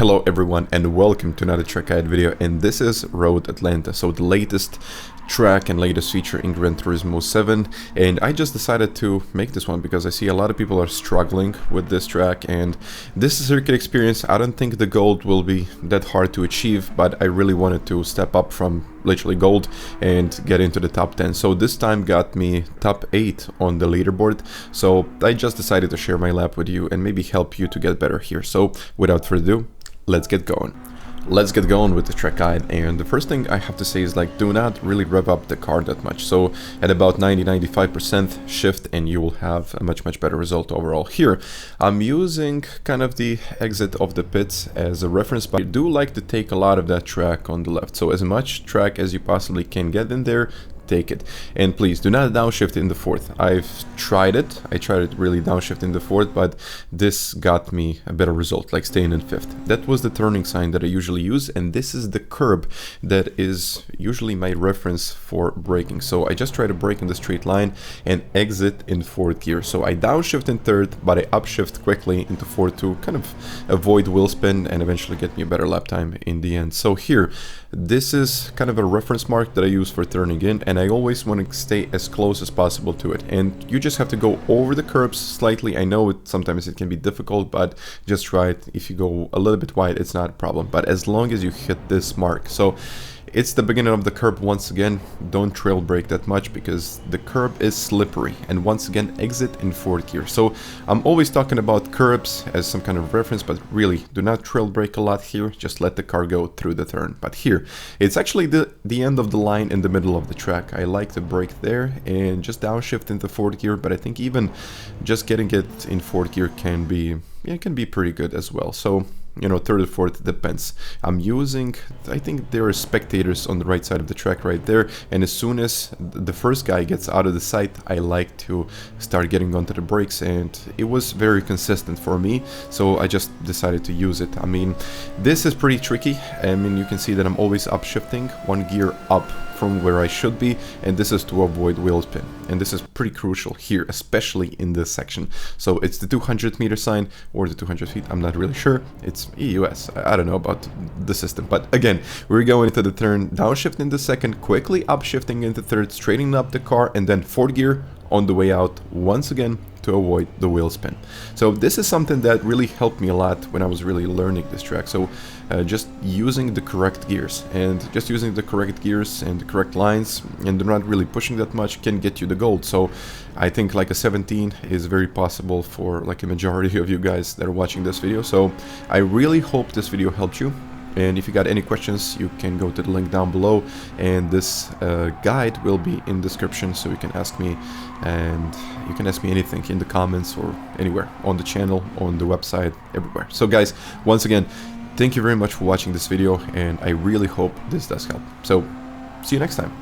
Hello everyone and welcome to another track guide video, and this is Road Atlanta, so the latest track and latest feature in Gran Turismo 7. And I just decided to make this one because I see a lot of people are struggling with this track, and this circuit experience, I don't think the gold will be that hard to achieve, but I really wanted to step up from literally gold and get into the top 10. So this time got me top 8 on the leaderboard, so I just decided to share my lap with you and maybe help you to get better here. So without further ado, let's get going. Let's get going with the track guide, and the first thing I have to say is, like, do not really rev up the car that much. So at about 90-95% shift and you will have a much better result overall. Here I'm using kind of the exit of the pits as a reference, but I do like to take a lot of that track on the left, so as much track as you possibly can get in there, take it. And please do not downshift in the fourth. I've tried it. I tried it really downshift in the fourth, but this got me a better result, like staying in fifth. That was the turning sign that I usually use, and this is the curb that is usually my reference for braking. So I just try to brake in the straight line and exit in fourth gear. So I downshift in third, but I upshift quickly into fourth to kind of avoid wheel spin and eventually get me a better lap time in the end. So here, this is kind of a reference mark that I use for turning in, and I always want to stay as close as possible to it. And you just have to go over the curbs slightly. I know sometimes it can be difficult, but just try it. If you go a little bit wide, it's not a problem, but as long as you hit this mark. So it's the beginning of the curb. Once again, don't trail brake that much because the curb is slippery. And once again, exit in fourth gear. So I'm always talking about curbs as some kind of reference, but really do not trail brake a lot here. Just let the car go through the turn. But here, it's actually the end of the line in the middle of the track. I like to brake there and just downshift into fourth gear, but I think even just getting it in fourth gear can be, yeah, it can be pretty good as well. So, you know, third or fourth depends. I'm using, I think there are spectators on the right side of the track right there, and as soon as the first guy gets out of the sight, I like to start getting onto the brakes, and it was very consistent for me, so I just decided to use it. I mean, this is pretty tricky. I mean, you can see that I'm always upshifting one gear up from where I should be, and this is to avoid wheel spin, and this is pretty crucial here, especially in this section. So it's the 200-meter sign or the 200 feet, I'm not really sure. It's EUS, I don't know about the system, but again, we're going into the turn, downshift into second, quickly upshifting into third, straightening up the car, and then fourth gear on the way out once again to avoid the wheel spin. So this is something that really helped me a lot when I was really learning this track. So just using the correct gears, and just using the correct gears and the correct lines, and not really pushing that much, can get you the gold. So I think like a 17 is very possible for like a majority of you guys that are watching this video. So I really hope this video helped you. And if you got any questions, you can go to the link down below, and this guide will be in description, so you can ask me, and you can ask me anything in the comments or anywhere on the channel, on the website, everywhere. So guys, once again, thank you very much for watching this video, and I really hope this does help. So see you next time.